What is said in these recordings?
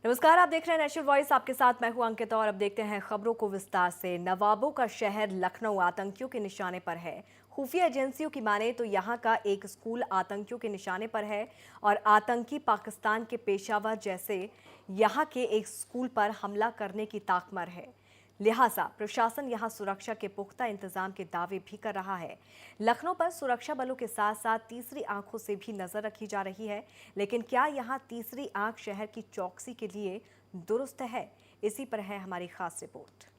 नमस्कार, आप देख रहे हैं नेशनल वॉइस। आपके साथ मैं हूं अंकिता और अब देखते हैं खबरों को विस्तार से। नवाबों का शहर लखनऊ आतंकियों के निशाने पर है। खुफिया एजेंसियों की माने तो यहां का एक स्कूल आतंकियों के निशाने पर है और आतंकी पाकिस्तान के पेशावर जैसे यहां के एक स्कूल पर हमला करने की ताकमर है। लिहाजा प्रशासन यहां सुरक्षा के पुख्ता इंतजाम के दावे भी कर रहा है। लखनऊ पर सुरक्षा बलों के साथ साथ तीसरी आंखों से भी नजर रखी जा रही है, लेकिन क्या यहां तीसरी आंख शहर की चौकसी के लिए दुरुस्त है? इसी पर है हमारी खास रिपोर्ट।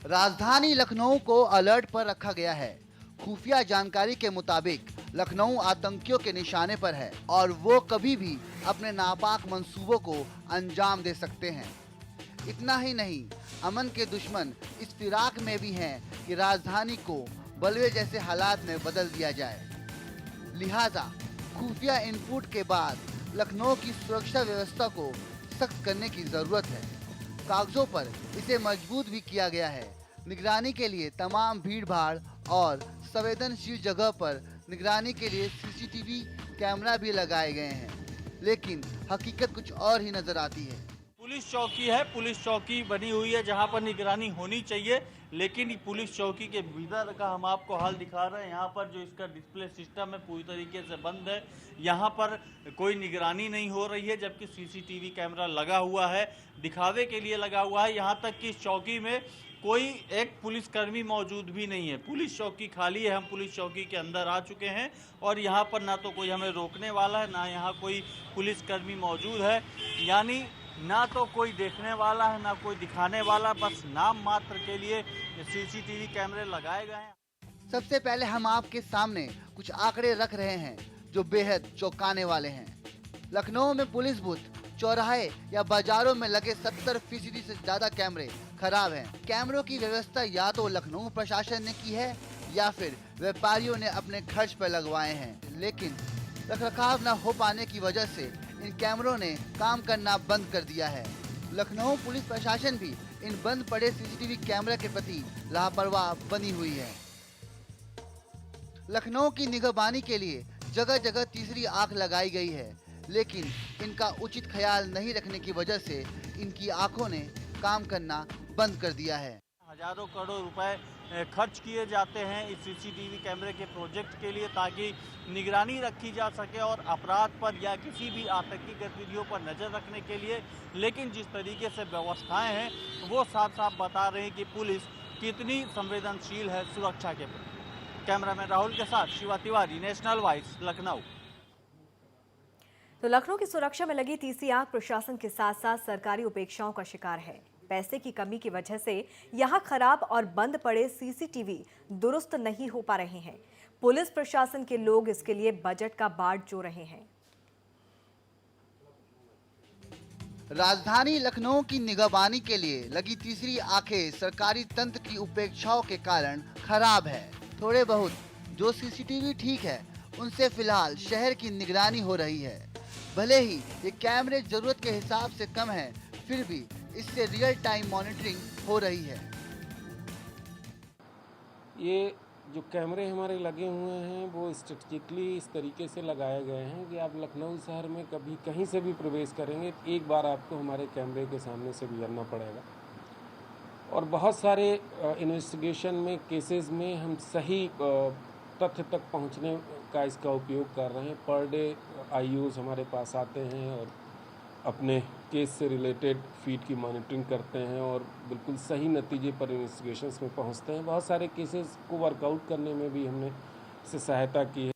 राजधानी लखनऊ को अलर्ट पर रखा गया है। खुफिया जानकारी के मुताबिक लखनऊ आतंकियों के निशाने पर है और वो कभी भी अपने नापाक मंसूबों को अंजाम दे सकते हैं। इतना ही नहीं, अमन के दुश्मन इस फिराक में भी हैं कि राजधानी को बलवे जैसे हालात में बदल दिया जाए। लिहाजा खुफिया इनपुट के बाद लखनऊ की सुरक्षा व्यवस्था को सख्त करने की जरूरत है। कागजों पर इसे मजबूत भी किया गया है। निगरानी के लिए तमाम भीड़ भाड़ और संवेदनशील जगह पर निगरानी के लिए सीसीटीवी कैमरा भी लगाए गए हैं, लेकिन हकीकत कुछ और ही नजर आती है। पुलिस चौकी है, पुलिस चौकी बनी हुई है जहां पर निगरानी होनी चाहिए, लेकिन पुलिस चौकी के भीतर का हम आपको हाल दिखा रहे हैं। यहाँ पर जो इसका डिस्प्ले सिस्टम है पूरी तरीके से बंद है। यहाँ पर कोई निगरानी नहीं हो रही है, जबकि सीसीटीवी कैमरा लगा हुआ है, दिखावे के लिए लगा हुआ है। यहाँ तक कि इस चौकी में कोई एक पुलिसकर्मी मौजूद भी नहीं है। पुलिस चौकी खाली है। हम पुलिस चौकी के अंदर आ चुके हैं और यहाँ पर ना तो कोई हमें रोकने वाला है, ना यहाँ कोई पुलिसकर्मी मौजूद है। यानी ना तो कोई देखने वाला है, ना कोई दिखाने वाला, बस नाम मात्र के लिए सीसीटीवी कैमरे लगाए गए हैं। सबसे पहले हम आपके सामने कुछ आंकड़े रख रहे हैं जो बेहद चौंकाने वाले हैं। लखनऊ में पुलिस बूथ, चौराहे या बाजारों में लगे 70% से ज्यादा कैमरे खराब हैं। कैमरों की व्यवस्था या तो लखनऊ प्रशासन ने की है या फिर व्यापारियों ने अपने खर्च पर लगवाए हैं, लेकिन रखरखाव न हो पाने की वजह से इन कैमरों ने काम करना बंद कर दिया है। लखनऊ पुलिस प्रशासन भी इन बंद पड़े सीसीटीवी कैमरे के प्रति लापरवाह बनी हुई है। लखनऊ की निगरानी के लिए जगह जगह तीसरी आंख लगाई गई है, लेकिन इनका उचित ख्याल नहीं रखने की वजह से इनकी आंखों ने काम करना बंद कर दिया है। हजारों करोड़ रुपए खर्च किए जाते हैं इस सीसीटीवी कैमरे के प्रोजेक्ट के लिए, ताकि निगरानी रखी जा सके और अपराध पर या किसी भी आतंकी गतिविधियों पर नज़र रखने के लिए। लेकिन जिस तरीके से व्यवस्थाएं हैं वो साफ साफ बता रहे हैं कि पुलिस कितनी संवेदनशील है सुरक्षा के प्रति। कैमरामैन राहुल के साथ शिवा तिवारी, नेशनल वॉइस, लखनऊ। तो लखनऊ की सुरक्षा में लगी तीसरी आंख प्रशासन के साथ साथ सरकारी उपेक्षाओं का शिकार है। पैसे की कमी की वजह से यहां खराब और बंद पड़े सीसीटीवी दुरुस्त नहीं हो पा रहे हैं। पुलिस प्रशासन के लोग इसके लिए बजट का बाट जो रहे हैं। राजधानी लखनऊ की निगरानी के लिए लगी तीसरी आंखें सरकारी तंत्र की उपेक्षाओं के कारण खराब है। थोड़े बहुत जो सीसीटीवी ठीक है, उनसे फिलहाल शहर की निगरानी हो रही है। भले ही ये कैमरे जरूरत के हिसाब से कम हैं, फिर भी इससे रियल टाइम मॉनिटरिंग हो रही है। ये जो कैमरे हमारे लगे हुए हैं वो स्ट्रेटजिकली इस तरीके से लगाए गए हैं कि आप लखनऊ शहर में कभी कहीं से भी प्रवेश करेंगे, एक बार आपको हमारे कैमरे के सामने से गुजरना पड़ेगा। और बहुत सारे इन्वेस्टिगेशन में, केसेस में हम सही तथ्य तक पहुंचने का इसका उपयोग कर रहे हैं। पर डे आईयूज़ हमारे पास आते हैं और अपने केस से रिलेटेड फीड की मॉनिटरिंग करते हैं और बिल्कुल सही नतीजे पर इन्वेस्टिगेशंस में पहुंचते हैं। बहुत सारे केसेस को वर्कआउट करने में भी हमने इससे सहायता की है।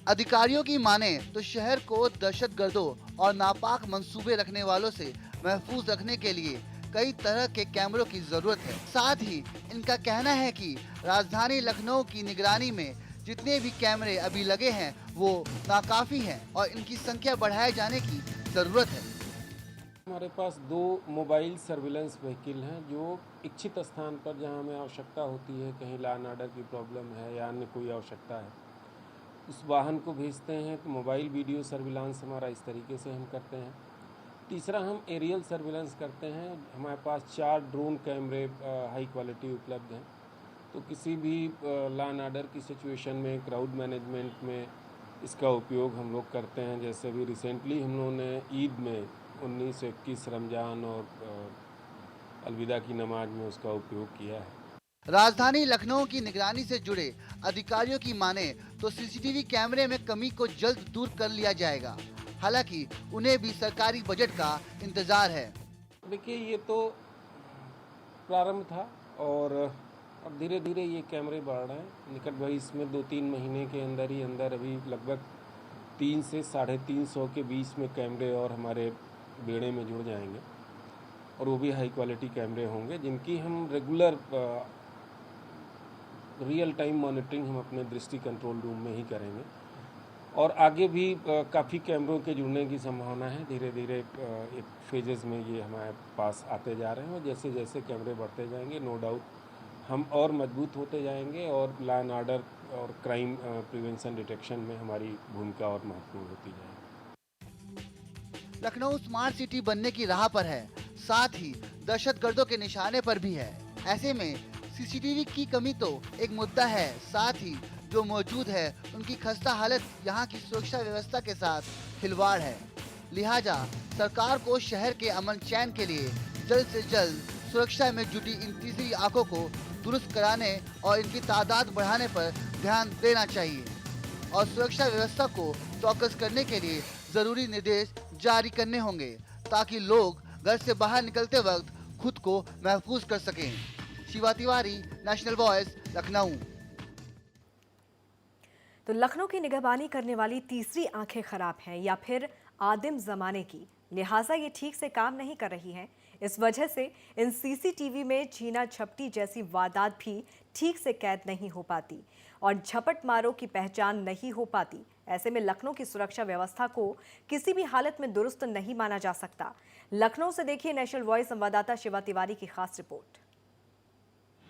अधिकारियों की माने तो शहर को दहशतगर्दों और नापाक मंसूबे रखने वालों से महफूज रखने के लिए कई तरह के कैमरों की जरूरत है। साथ ही इनका कहना है कि राजधानी लखनऊ की निगरानी में जितने भी कैमरे अभी लगे हैं वो नाकाफी हैं और इनकी संख्या बढ़ाए जाने की जरूरत है। हमारे पास 2 मोबाइल सर्विलेंस व्हीकल हैं जो इच्छित स्थान पर जहां हमें आवश्यकता होती है, कहीं लॉ एंड ऑर्डर की प्रॉब्लम है या अन्य कोई आवश्यकता है, उस वाहन को भेजते हैं। तो मोबाइल वीडियो सर्विलांस हमारा इस तरीके से हम करते हैं। तीसरा, हम एरियल सर्विलांस करते हैं। हमारे पास 4 ड्रोन कैमरे हाई क्वालिटी उपलब्ध हैं। तो किसी भी लॉ एंड ऑर्डर की सिचुएशन में, क्राउड मैनेजमेंट में इसका उपयोग हम लोग करते हैं। जैसे अभी रिसेंटली हम लोगों ने ईद में 1921 रमज़ान और अलविदा की नमाज में उसका उपयोग किया है। राजधानी लखनऊ की निगरानी से जुड़े अधिकारियों की माने तो सीसीटीवी कैमरे में कमी को जल्द दूर कर लिया जाएगा। हालांकि उन्हें भी सरकारी बजट का इंतजार है। देखिए, ये तो प्रारंभ था और अब धीरे धीरे ये कैमरे बढ़ रहे हैं। निकट भविष्य में 2-3 महीने के अंदर ही अंदर अभी लगभग 3 से 350 के बीच में कैमरे और हमारे बेड़े में जुड़ जाएंगे और वो भी हाई क्वालिटी कैमरे होंगे जिनकी हम रेगुलर रियल टाइम मॉनिटरिंग हम अपने दृष्टि कंट्रोल रूम में ही करेंगे और आगे भी काफ़ी कैमरों के जुड़ने की संभावना है। धीरे धीरे एक फेजेस में ये हमारे पास आते जा रहे हैं और जैसे जैसे कैमरे बढ़ते जाएंगे नो डाउट हम और मजबूत होते जाएंगे और लॉ एंड ऑर्डर और क्राइम प्रिवेंशन डिटेक्शन में हमारी भूमिका और महत्वपूर्ण होती जाएगी। लखनऊ स्मार्ट सिटी बनने की राह पर है, साथ ही दहशतगर्दों के निशाने पर भी है। ऐसे में सीसीटीवी की कमी तो एक मुद्दा है, साथ ही जो मौजूद है उनकी खस्ता हालत यहाँ की सुरक्षा व्यवस्था के साथ खिलवाड़ है। लिहाजा सरकार को शहर के अमन चैन के लिए जल्द से जल्द सुरक्षा में जुटी इन तीसरी आंखों को दुरुस्त कराने और इनकी तादाद बढ़ाने पर ध्यान देना चाहिए और सुरक्षा व्यवस्था को चौकस करने के लिए जरूरी निर्देश जारी करने होंगे ताकि लोग घर से बाहर निकलते वक्त खुद को महफूज कर सकें। Shiva Tiwari, national voice, Lucknow. तो लखनऊ की निगहबानी करने वाली तीसरी आंखें खराब हैं या फिर आदिम जमाने की, लिहाजा ये ठीक से काम नहीं कर रही हैं। इस वजह से इन सीसीटीवी में छीना झपटी जैसी वारदात भी ठीक से कैद नहीं हो पाती और झपट मारों की पहचान नहीं हो पाती। ऐसे में लखनऊ की सुरक्षा व्यवस्था को किसी भी हालत में दुरुस्त नहीं माना जा सकता। लखनऊ से देखिए नेशनल वॉइस संवाददाता शिवा तिवारी की खास रिपोर्ट।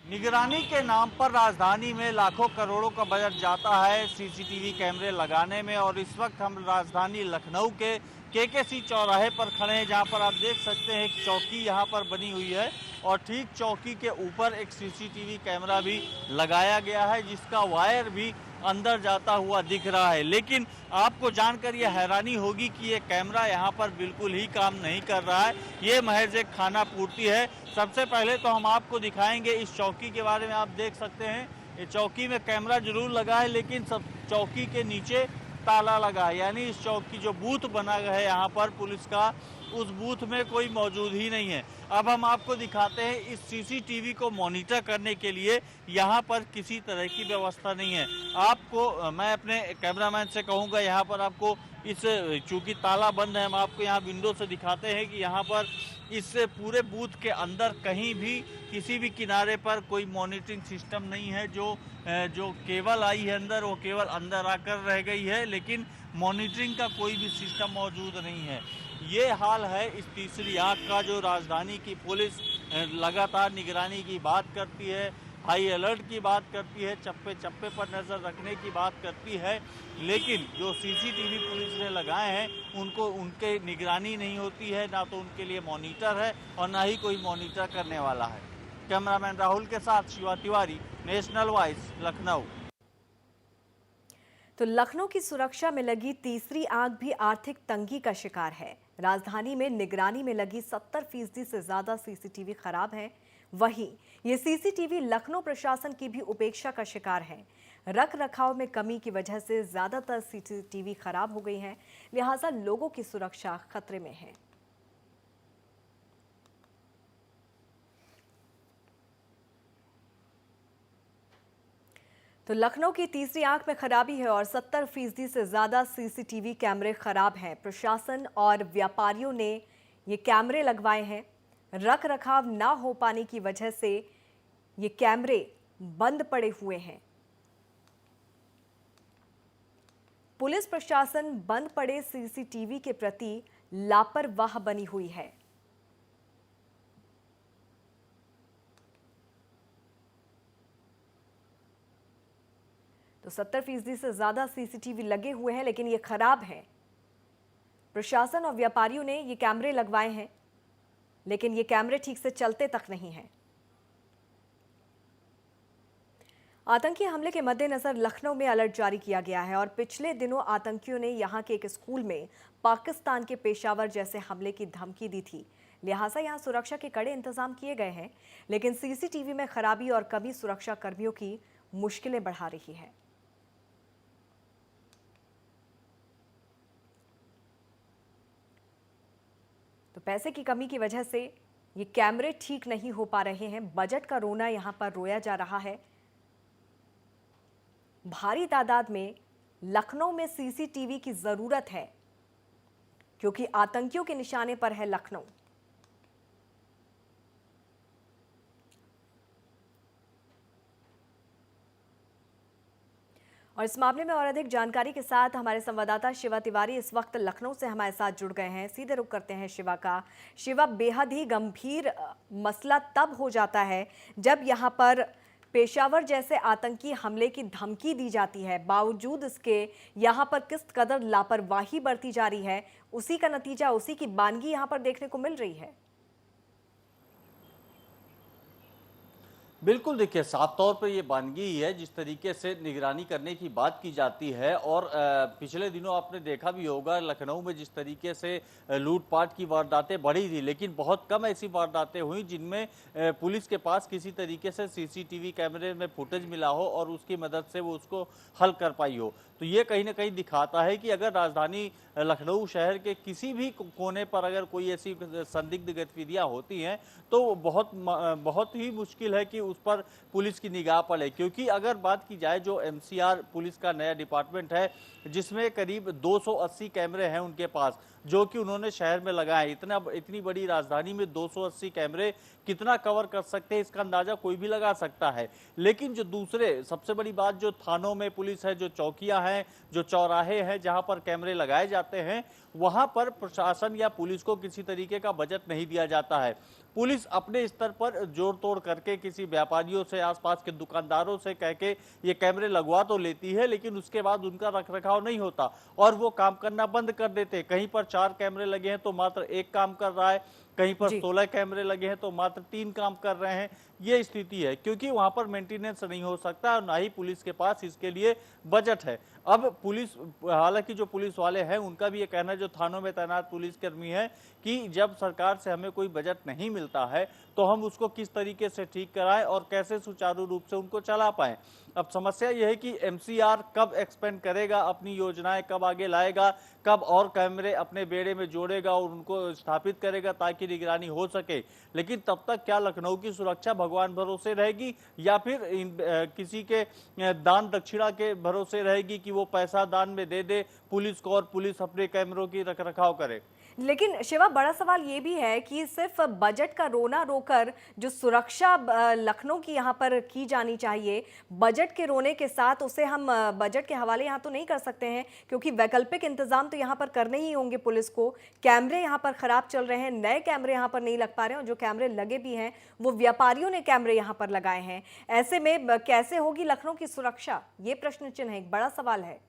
निगरानी के नाम पर राजधानी में लाखों करोड़ों का बजट जाता है सीसीटीवी कैमरे लगाने में और इस वक्त हम राजधानी लखनऊ के केकेसी चौराहे पर खड़े हैं जहां पर आप देख सकते हैं एक चौकी यहां पर बनी हुई है और ठीक चौकी के ऊपर एक सीसीटीवी कैमरा भी लगाया गया है जिसका वायर भी अंदर जाता हुआ दिख रहा है। लेकिन आपको जानकर यह हैरानी होगी कि ये कैमरा यहाँ पर बिल्कुल ही काम नहीं कर रहा है। ये महज एक खाना पूर्ति है। सबसे पहले तो हम आपको दिखाएंगे इस चौकी के बारे में। आप देख सकते हैं ये चौकी में कैमरा जरूर लगा है लेकिन सब चौकी के नीचे ताला लगा है, यानी इस चौक की जो बूथ बना है यहाँ पर पुलिस का, उस बूथ में कोई मौजूद ही नहीं है। अब हम आपको दिखाते हैं इस सीसीटीवी को मॉनिटर करने के लिए यहाँ पर किसी तरह की व्यवस्था नहीं है। आपको मैं अपने कैमरामैन से कहूँगा यहाँ पर आपको इस चूंकि ताला बंद है हम आपको यहाँ विंडो से दिखाते हैं कि यहाँ पर इस पूरे बूथ के अंदर कहीं भी किसी भी किनारे पर कोई मॉनिटरिंग सिस्टम नहीं है। जो केबल आई है अंदर वो केवल अंदर आकर रह गई है लेकिन मॉनिटरिंग का कोई भी सिस्टम मौजूद नहीं है। ये हाल है इस तीसरी आंख का जो राजधानी की पुलिस लगातार निगरानी की बात करती है, हाई अलर्ट की बात करती है, चप्पे चप्पे पर नज़र रखने की बात करती है, लेकिन जो सीसीटीवी पुलिस ने लगाए हैं उनको उनके निगरानी नहीं होती है, ना तो उनके लिए मॉनिटर है और ना ही कोई मॉनिटर करने वाला है। कैमरामैन राहुल के साथ शिवा तिवारी, नेशनल वॉइस, लखनऊ। तो लखनऊ की सुरक्षा में लगी तीसरी आंख भी आर्थिक तंगी का शिकार है। राजधानी में निगरानी में लगी 70% से ज्यादा सीसीटीवी खराब हैं। वहीं ये सीसीटीवी लखनऊ प्रशासन की भी उपेक्षा का शिकार है। रख रखाव में कमी की वजह से ज्यादातर सीसीटीवी खराब हो गई हैं, लिहाजा लोगों की सुरक्षा खतरे में है। तो लखनऊ की तीसरी आंख में खराबी है और 70% से ज्यादा सीसीटीवी कैमरे खराब हैं। प्रशासन और व्यापारियों ने ये कैमरे लगवाए हैं। रख रखाव ना हो पाने की वजह से ये कैमरे बंद पड़े हुए हैं। पुलिस प्रशासन बंद पड़े सीसीटीवी के प्रति लापरवाह बनी हुई है। तो 70% से ज्यादा सीसीटीवी लगे हुए हैं लेकिन ये खराब हैं। प्रशासन और व्यापारियों ने ये कैमरे लगवाए हैं लेकिन ये कैमरे ठीक से चलते तक नहीं हैं। आतंकी हमले के मद्देनजर लखनऊ में अलर्ट जारी किया गया है और पिछले दिनों आतंकियों ने यहां के एक स्कूल में पाकिस्तान के पेशावर जैसे हमले की धमकी दी थी। लिहाजा यहां सुरक्षा के कड़े इंतजाम किए गए हैं, लेकिन सीसीटीवी में खराबी और कमी सुरक्षा कर्मियों की मुश्किलें बढ़ा रही है। तो पैसे की कमी की वजह से ये कैमरे ठीक नहीं हो पा रहे हैं। बजट का रोना यहां पर रोया जा रहा है। भारी तादाद में लखनऊ में सीसीटीवी की जरूरत है, क्योंकि आतंकियों के निशाने पर है लखनऊ। और इस मामले में और अधिक जानकारी के साथ हमारे संवाददाता शिवा तिवारी इस वक्त लखनऊ से हमारे साथ जुड़ गए हैं। सीधे रुख करते हैं शिवा का। शिवा, बेहद ही गंभीर मसला तब हो जाता है जब यहां पर पेशावर जैसे आतंकी हमले की धमकी दी जाती है। बावजूद इसके यहाँ पर किस कदर लापरवाही बरती जा रही है, उसी का नतीजा, उसी की बानगी यहाँ पर देखने को मिल रही है। बिल्कुल, देखिए साफ तौर पर ये बानगी ही है। जिस तरीके से निगरानी करने की बात की जाती है और पिछले दिनों आपने देखा भी होगा लखनऊ में जिस तरीके से लूटपाट की वारदातें बढ़ी थी, लेकिन बहुत कम ऐसी वारदातें हुई जिनमें पुलिस के पास किसी तरीके से सीसीटीवी कैमरे में फुटेज मिला हो और उसकी मदद से वो उसको हल कर पाई हो। तो ये कहीं ना कहीं दिखाता है कि अगर राजधानी लखनऊ शहर के किसी भी कोने पर अगर कोई ऐसी संदिग्ध गतिविधियां होती हैं तो बहुत ही मुश्किल है कि उस पर पुलिस की निगाह पड़े। क्योंकि अगर बात की जाए, जो एमसीआर पुलिस का नया डिपार्टमेंट है जिसमें करीब 280 कैमरे हैं उनके पास, जो कि उन्होंने शहर में लगाए। इतनी बड़ी राजधानी में 280 कैमरे कितना कवर कर सकते हैं इसका अंदाजा कोई भी लगा सकता है। लेकिन जो दूसरे सबसे बड़ी बात, जो थानों में पुलिस है, जो चौकियां हैं, जो चौराहे हैं जहां पर कैमरे लगाए जाते हैं, वहां पर प्रशासन या पुलिस को किसी तरीके का बजट नहीं दिया जाता है। पुलिस अपने स्तर पर जोड़ तोड़ करके किसी व्यापारियों से, आसपास के दुकानदारों से कह के ये कैमरे लगवा तो लेती है, लेकिन उसके बाद उनका रखरखाव नहीं होता और वो काम करना बंद कर देते। कहीं पर 4 कैमरे लगे हैं तो मात्र 1 काम कर रहा है, कहीं पर 16 कैमरे लगे हैं तो मात्र 3 काम कर रहे हैं। ये स्थिति है क्योंकि वहां पर मेंटेनेंस नहीं हो सकता और ना ही पुलिस के पास इसके लिए बजट है। अब पुलिस, हालांकि जो पुलिस वाले हैं उनका भी ये कहना है, जो थानों में तैनात पुलिसकर्मी हैं, कि जब सरकार से हमें कोई बजट नहीं मिलता है तो हम उसको किस तरीके से ठीक कराएं और कैसे सुचारू रूप से उनको चला पाएं। अब समस्या यह है कि एमसीआर कब एक्सपेंड करेगा अपनी योजनाएं, कब आगे लाएगा, कब और कैमरे अपने बेड़े में जोड़ेगा और उनको स्थापित करेगा ताकि निगरानी हो सके। लेकिन तब तक क्या लखनऊ की सुरक्षा भगवान भरोसे रहेगी या फिर किसी के दान दक्षिणा के भरोसे रहेगी कि वो पैसा दान में दे दे पुलिस को और पुलिस अपने कैमरों की रखरखाव करे। लेकिन शिवा, बड़ा सवाल ये भी है कि सिर्फ बजट का रोना रोकर जो सुरक्षा लखनऊ की यहाँ पर की जानी चाहिए, बजट के रोने के साथ उसे हम बजट के हवाले यहाँ तो नहीं कर सकते हैं, क्योंकि वैकल्पिक इंतजाम तो यहाँ पर करने ही होंगे पुलिस को। कैमरे यहाँ पर खराब चल रहे हैं, नए कैमरे यहाँ पर नहीं लग पा रहे हैं और जो कैमरे लगे भी हैं वो व्यापारियों ने कैमरे यहाँ पर लगाए हैं। ऐसे में कैसे होगी लखनऊ की सुरक्षा, ये प्रश्न चिन्ह है, एक बड़ा सवाल है।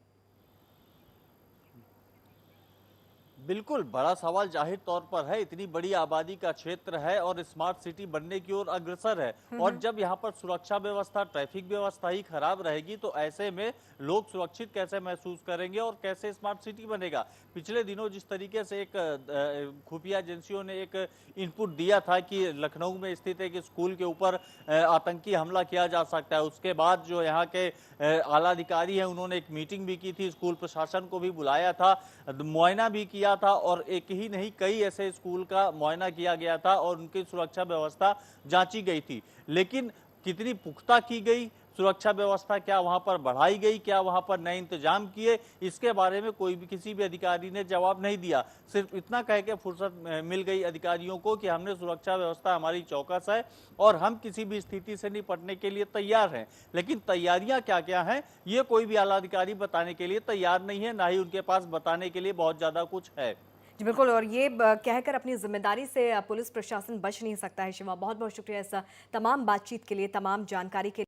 बिल्कुल, बड़ा सवाल जाहिर तौर पर है। इतनी बड़ी आबादी का क्षेत्र है और स्मार्ट सिटी बनने की ओर अग्रसर है और जब यहाँ पर सुरक्षा व्यवस्था, ट्रैफिक व्यवस्था ही खराब रहेगी तो ऐसे में लोग सुरक्षित कैसे महसूस करेंगे और कैसे स्मार्ट सिटी बनेगा। पिछले दिनों जिस तरीके से एक खुफिया एजेंसियों ने एक इनपुट दिया था कि लखनऊ में स्थित एक स्कूल के ऊपर आतंकी हमला किया जा सकता है, उसके बाद जो यहाँ के आला अधिकारी हैं उन्होंने एक मीटिंग भी की थी, स्कूल प्रशासन को भी बुलाया था, मुआयना भी किया था और एक ही नहीं कई ऐसे स्कूल का मुआयना किया गया था और उनकी सुरक्षा व्यवस्था जांची गई थी। लेकिन कितनी पुख्ता की गई सुरक्षा व्यवस्था, क्या वहां पर बढ़ाई गई, क्या वहां पर नए इंतजाम किए, इसके बारे में कोई भी किसी भी अधिकारी ने जवाब नहीं दिया। सिर्फ इतना कह के फुर्सत मिल गई अधिकारियों को कि हमने सुरक्षा व्यवस्था हमारी चौकस है और हम किसी भी स्थिति से निपटने के लिए तैयार हैं। लेकिन तैयारियां क्या क्या हैं ये कोई भी आला अधिकारी बताने के लिए तैयार नहीं है, ना ही उनके पास बताने के लिए बहुत ज्यादा कुछ है। जी बिल्कुल, और ये कहकर अपनी जिम्मेदारी से पुलिस प्रशासन बच नहीं सकता है। शिवा, बहुत बहुत शुक्रिया इस तमाम बातचीत के लिए, तमाम जानकारी के लिए।